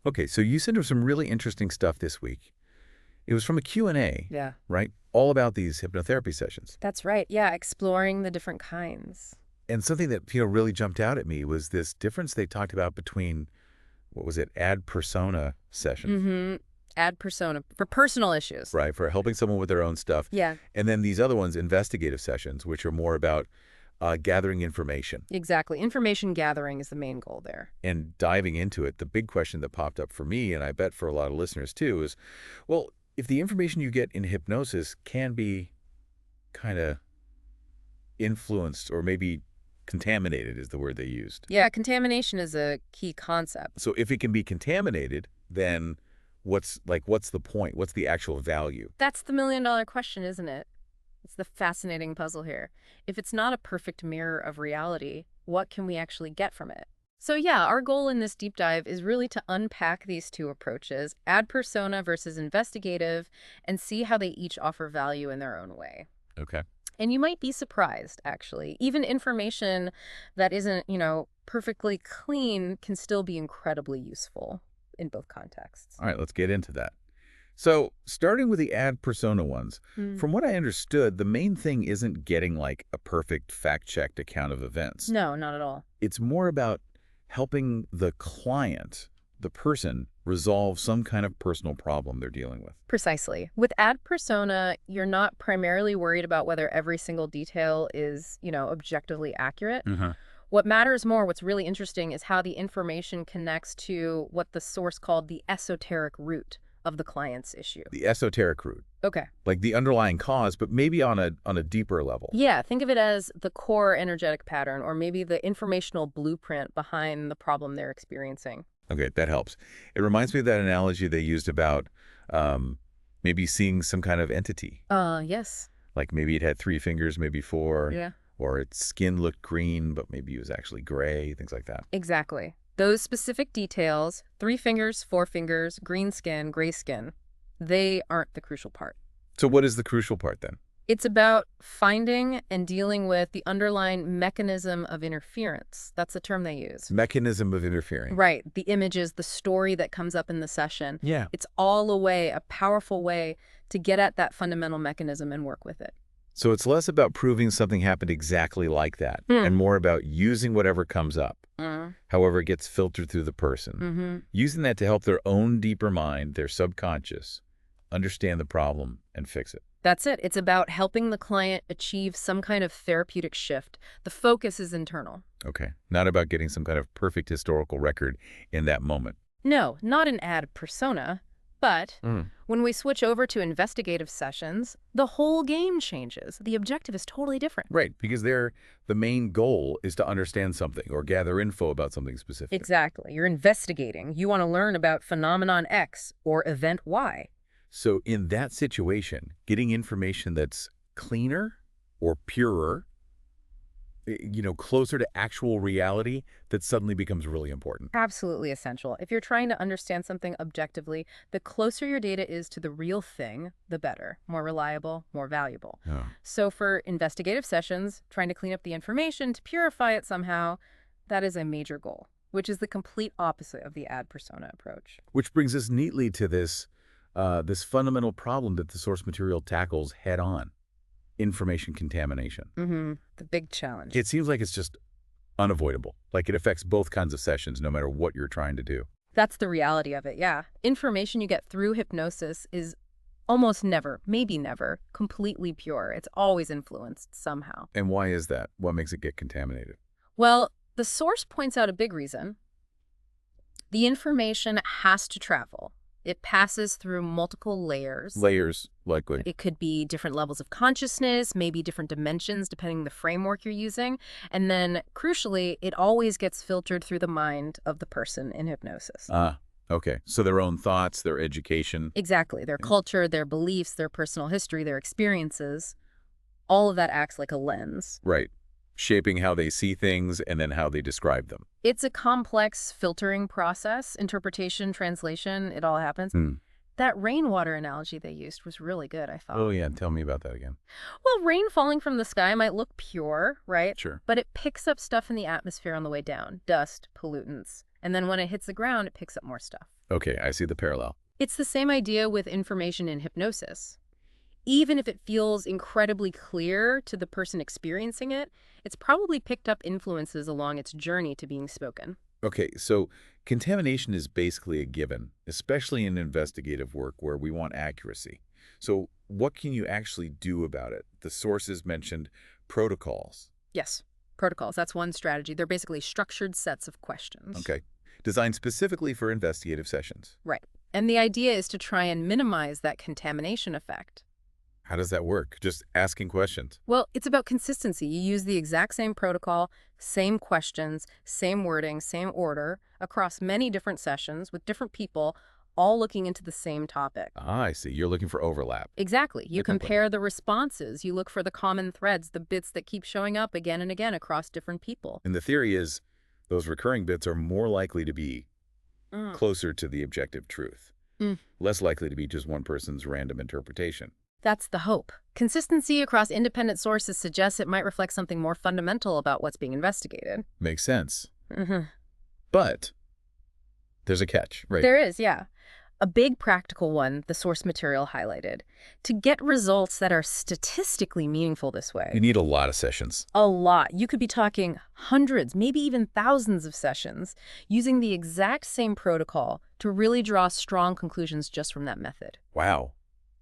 Okay, so you sent us some really interesting stuff this week. It was from a Q&A, Yeah. right? All about these hypnotherapy sessions. That's right. Yeah, exploring the different kinds. And something that, really jumped out at me was this difference they talked about between, what was it, ad persona sessions, Mm-hmm. Ad persona for personal issues. right, for helping someone with their own stuff. Yeah, And then these other ones, investigative sessions, which are more about gathering information exactly. Information gathering is the main goal there. and diving into it. The big question that popped up for me, and I bet for a lot of listeners too, is, well, if the information you get in hypnosis can be kind of influenced or maybe contaminated is the word they used. Yeah, contamination is a key concept. So if it can be contaminated, then what's the point? What's the actual value? That's the million-dollar question, isn't it? It's the fascinating puzzle here. If it's not a perfect mirror of reality, what can we actually get from it? So yeah, our goal in this deep dive is really to unpack these two approaches, ad persona versus investigative, and see how they each offer value in their own way. Okay. And you might be surprised, actually. Even information that isn't, perfectly clean can still be incredibly useful in both contexts. All right, let's get into that. So starting with the ad persona ones, from what I understood, the main thing isn't getting like a perfect fact-checked account of events. No, not at all. It's more about helping the client, the person, resolve some kind of personal problem they're dealing with. Precisely. With ad persona, you're not primarily worried about whether every single detail is, objectively accurate. What matters more, what's really interesting, is how the information connects to what the source called the esoteric root of the client's issue. The esoteric root, Okay. like the underlying cause, but maybe on a deeper level. Yeah, think of it as the core energetic pattern, or maybe the informational blueprint behind the problem they're experiencing. Okay, that helps. It reminds me of that analogy they used about maybe seeing some kind of entity. Yes. Like maybe it had 3 fingers, maybe 4, Yeah. or its skin looked green, but maybe it was actually gray, things like that. Exactly. Those specific details, 3 fingers, 4 fingers, green skin, gray skin, they aren't the crucial part. So what is the crucial part then? It's about finding and dealing with the underlying mechanism of interference. That's the term they use. Mechanism of interfering. Right. The images, the story that comes up in the session. Yeah. It's all a powerful way to get at that fundamental mechanism and work with it. So it's less about proving something happened exactly like that and more about using whatever comes up, however it gets filtered through the person, using that to help their own deeper mind, their subconscious, understand the problem and fix it. That's it. It's about helping the client achieve some kind of therapeutic shift. The focus is internal. Okay. Not about getting some kind of perfect historical record in that moment. No, not an ad persona. But when we switch over to investigative sessions, the whole game changes. The objective is totally different. Right, because the main goal is to understand something or gather info about something specific. Exactly. You're investigating. You want to learn about phenomenon X or event Y. So in that situation, getting information that's cleaner or purer, closer to actual reality, that suddenly becomes really important. Absolutely essential. If you're trying to understand something objectively, the closer your data is to the real thing, the better. More reliable, more valuable. Oh. So for investigative sessions, trying to clean up the information, to purify it somehow, that is a major goal, which is the complete opposite of the ad persona approach. Which brings us neatly to this fundamental problem that the source material tackles head on. Information contamination. The big challenge. It seems like it's just unavoidable. Like it affects both kinds of sessions no matter what you're trying to do. That's the reality of it, yeah. Information you get through hypnosis is almost never, maybe never, completely pure. It's always influenced somehow. And why is that? What makes it get contaminated? Well, the source points out a big reason. The information has to travel. It passes through multiple layers. Layers, likely. It could be different levels of consciousness, maybe different dimensions, depending on the framework you're using. And then, crucially, it always gets filtered through the mind of the person in hypnosis. Okay. So their own thoughts, their education. Exactly. Their culture, their beliefs, their personal history, their experiences, all of that acts like a lens. Right. Shaping how they see things and then how they describe them. It's a complex filtering process, interpretation, translation, it all happens. That rainwater analogy they used was really good, I thought. Oh, yeah. Tell me about that again. Well, rain falling from the sky might look pure, right? Sure. But it picks up stuff in the atmosphere on the way down, dust, pollutants. And then when it hits the ground, it picks up more stuff. Okay, I see the parallel. It's the same idea with information in hypnosis. Even if it feels incredibly clear to the person experiencing it, it's probably picked up influences along its journey to being spoken. Okay, so contamination is basically a given, especially in investigative work where we want accuracy. So what can you actually do about it? The sources mentioned protocols. Yes, protocols. That's one strategy. They're basically structured sets of questions. Okay, designed specifically for investigative sessions. Right. And the idea is to try and minimize that contamination effect. How does that work? Just asking questions? Well, it's about consistency. You use the exact same protocol, same questions, same wording, same order, across many different sessions with different people, all looking into the same topic. Ah, I see. You're looking for overlap. Exactly. You Different compare the responses. You look for the common threads, the bits that keep showing up again and again across different people. And the theory is those recurring bits are more likely to be closer to the objective truth, less likely to be just one person's random interpretation. That's the hope. Consistency across independent sources suggests it might reflect something more fundamental about what's being investigated. Makes sense. But there's a catch, right? There is, yeah. A big practical one, the source material highlighted. To get results that are statistically meaningful this way. You need a lot of sessions. A lot. You could be talking hundreds, maybe even thousands of sessions, using the exact same protocol to really draw strong conclusions just from that method. Wow.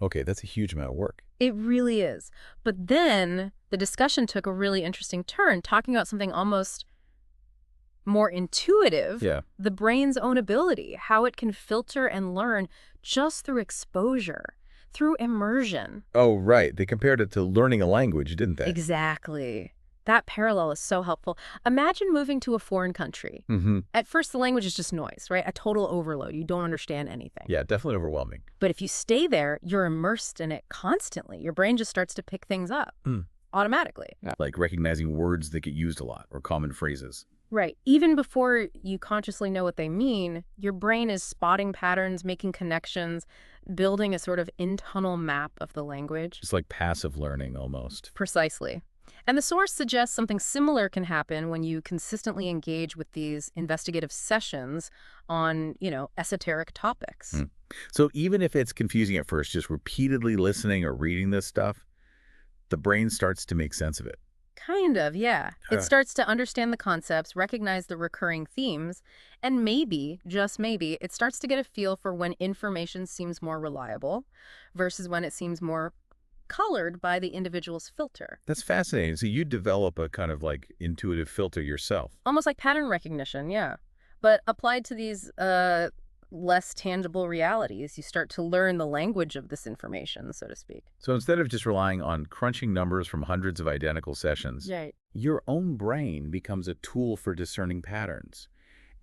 Okay, that's a huge amount of work. It really is. But then the discussion took a really interesting turn, talking about something almost more intuitive, the brain's own ability, how it can filter and learn just through exposure, through immersion. Oh, right. They compared it to learning a language, didn't they? Exactly. That parallel is so helpful. Imagine moving to a foreign country. At first, the language is just noise, right? A total overload. You don't understand anything. Yeah, definitely overwhelming. But if you stay there, you're immersed in it constantly. Your brain just starts to pick things up automatically. Like recognizing words that get used a lot or common phrases. Right. Even before you consciously know what they mean, your brain is spotting patterns, making connections, building a sort of in-tunnel map of the language. It's like passive learning almost. Precisely. And the source suggests something similar can happen when you consistently engage with these investigative sessions on, esoteric topics. So even if it's confusing at first, just repeatedly listening or reading this stuff, the brain starts to make sense of it. Kind of, yeah. It starts to understand the concepts, recognize the recurring themes, and maybe, just maybe, it starts to get a feel for when information seems more reliable versus when it seems more colored by the individual's filter. That's fascinating. So you develop a kind of like intuitive filter yourself. Almost like pattern recognition, yeah. But applied to these less tangible realities, you start to learn the language of this information, so to speak. So instead of just relying on crunching numbers from hundreds of identical sessions, your own brain becomes a tool for discerning patterns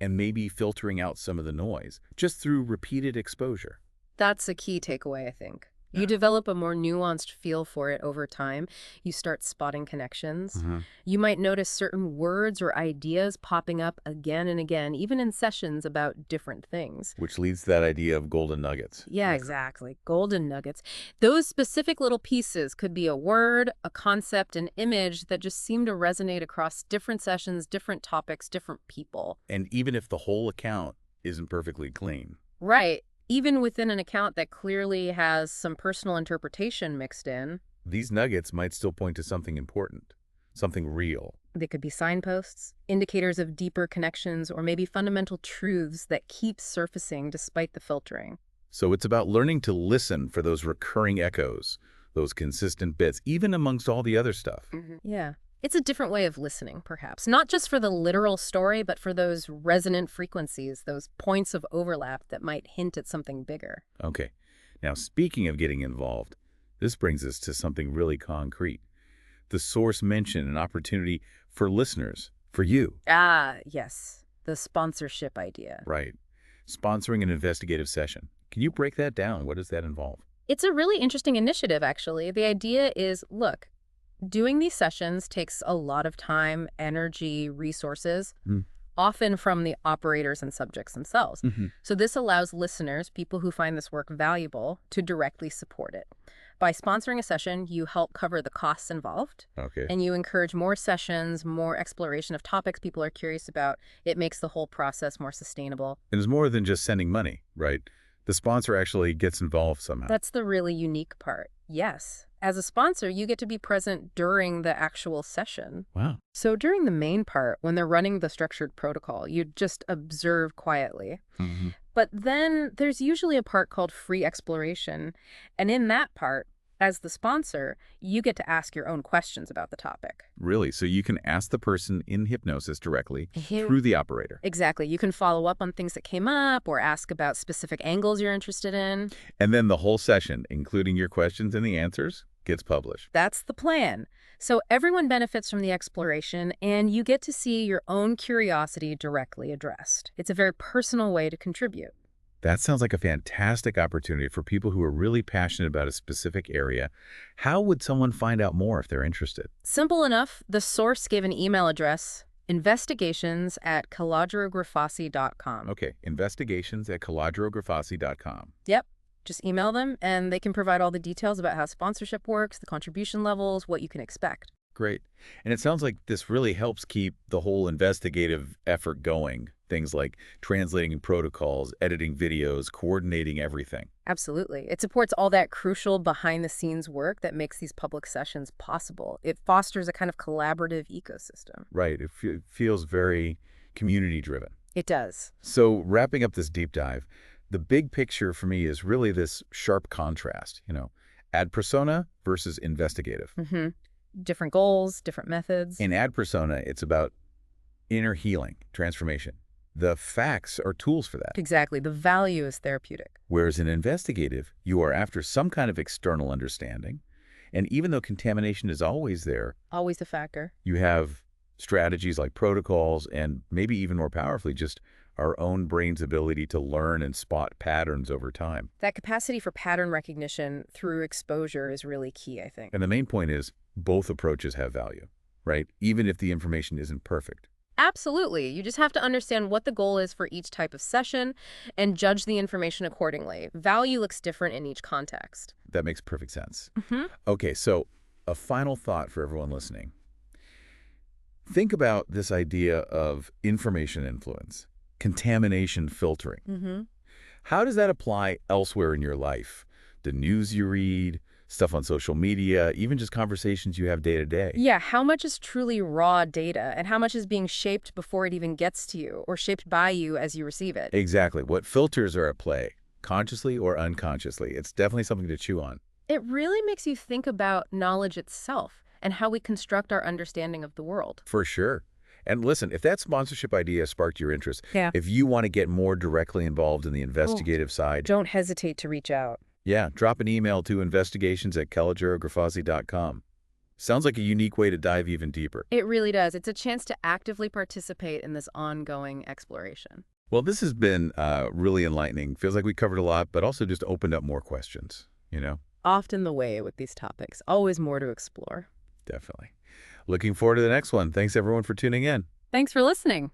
and maybe filtering out some of the noise just through repeated exposure. That's a key takeaway, I think. You develop a more nuanced feel for it over time. You start spotting connections. You might notice certain words or ideas popping up again and again, even in sessions about different things. Which leads to that idea of golden nuggets. Yeah, exactly. Golden nuggets. Those specific little pieces could be a word, a concept, an image that just seem to resonate across different sessions, different topics, different people. And even if the whole account isn't perfectly clean. Right. Even within an account that clearly has some personal interpretation mixed in. These nuggets might still point to something important, something real. They could be signposts, indicators of deeper connections, or maybe fundamental truths that keep surfacing despite the filtering. So it's about learning to listen for those recurring echoes, those consistent bits, even amongst all the other stuff. Yeah. It's a different way of listening, perhaps. Not just for the literal story, but for those resonant frequencies, those points of overlap that might hint at something bigger. Okay. Now, speaking of getting involved, this brings us to something really concrete. The source mentioned an opportunity for listeners, for you. Ah, yes. The sponsorship idea. Right. Sponsoring an investigative session. Can you break that down? What does that involve? It's a really interesting initiative, actually. The idea is, look, doing these sessions takes a lot of time, energy, resources, often from the operators and subjects themselves. So this allows listeners, people who find this work valuable, to directly support it. By sponsoring a session, you help cover the costs involved, Okay. and you encourage more sessions, more exploration of topics people are curious about. It makes the whole process more sustainable. And it's more than just sending money, right? The sponsor actually gets involved somehow. That's the really unique part. Yes. As a sponsor, you get to be present during the actual session. Wow. So during the main part, when they're running the structured protocol, you just observe quietly. Mm-hmm. But then there's usually a part called free exploration. And in that part, as the sponsor, you get to ask your own questions about the topic. Really? So you can ask the person in hypnosis directly through the operator. Exactly. You can follow up on things that came up or ask about specific angles you're interested in. And then the whole session, including your questions and the answers, gets published. That's the plan. So everyone benefits from the exploration, and you get to see your own curiosity directly addressed. It's a very personal way to contribute. That sounds like a fantastic opportunity for people who are really passionate about a specific area. How would someone find out more if they're interested? Simple enough. The source gave an email address, investigations@calogerogrifasi.com. Okay, investigations@calogerogrifasi.com. Yep. Just email them, and they can provide all the details about how sponsorship works, the contribution levels, what you can expect. Great. And it sounds like this really helps keep the whole investigative effort going. Things like translating protocols, editing videos, coordinating everything. Absolutely. It supports all that crucial behind-the-scenes work that makes these public sessions possible. It fosters a kind of collaborative ecosystem. Right. It feels very community-driven. It does. So wrapping up this deep dive, the big picture for me is really this sharp contrast, ad persona versus investigative. Mm-hmm. Different goals, different methods. In ad persona, it's about inner healing, transformation. The facts are tools for that. Exactly. The value is therapeutic. Whereas in investigative, you are after some kind of external understanding. And even though contamination is always there, Always a factor. you have strategies like protocols and maybe even more powerfully, just our own brain's ability to learn and spot patterns over time. That capacity for pattern recognition through exposure is really key, I think. And the main point is both approaches have value, right? Even if the information isn't perfect. Absolutely. You just have to understand what the goal is for each type of session and judge the information accordingly. Value looks different in each context. That makes perfect sense. Mm-hmm. Okay, so a final thought for everyone listening. Think about this idea of information influence, contamination filtering. Mm-hmm. How does that apply elsewhere in your life? The news you read, stuff on social media, even just conversations you have day to day. Yeah, how much is truly raw data and how much is being shaped before it even gets to you or shaped by you as you receive it? Exactly. What filters are at play, consciously or unconsciously? It's definitely something to chew on. It really makes you think about knowledge itself and how we construct our understanding of the world. For sure. And listen, if that sponsorship idea sparked your interest, Yeah. if you want to get more directly involved in the investigative side, Don't hesitate to reach out. yeah, drop an email to investigations@calogerogrifasi.com. Sounds like a unique way to dive even deeper. It really does. It's a chance to actively participate in this ongoing exploration. Well, this has been really enlightening. Feels like we covered a lot, but also just opened up more questions, Often the way with these topics. Always more to explore. Definitely. Looking forward to the next one. Thanks, everyone, for tuning in. Thanks for listening.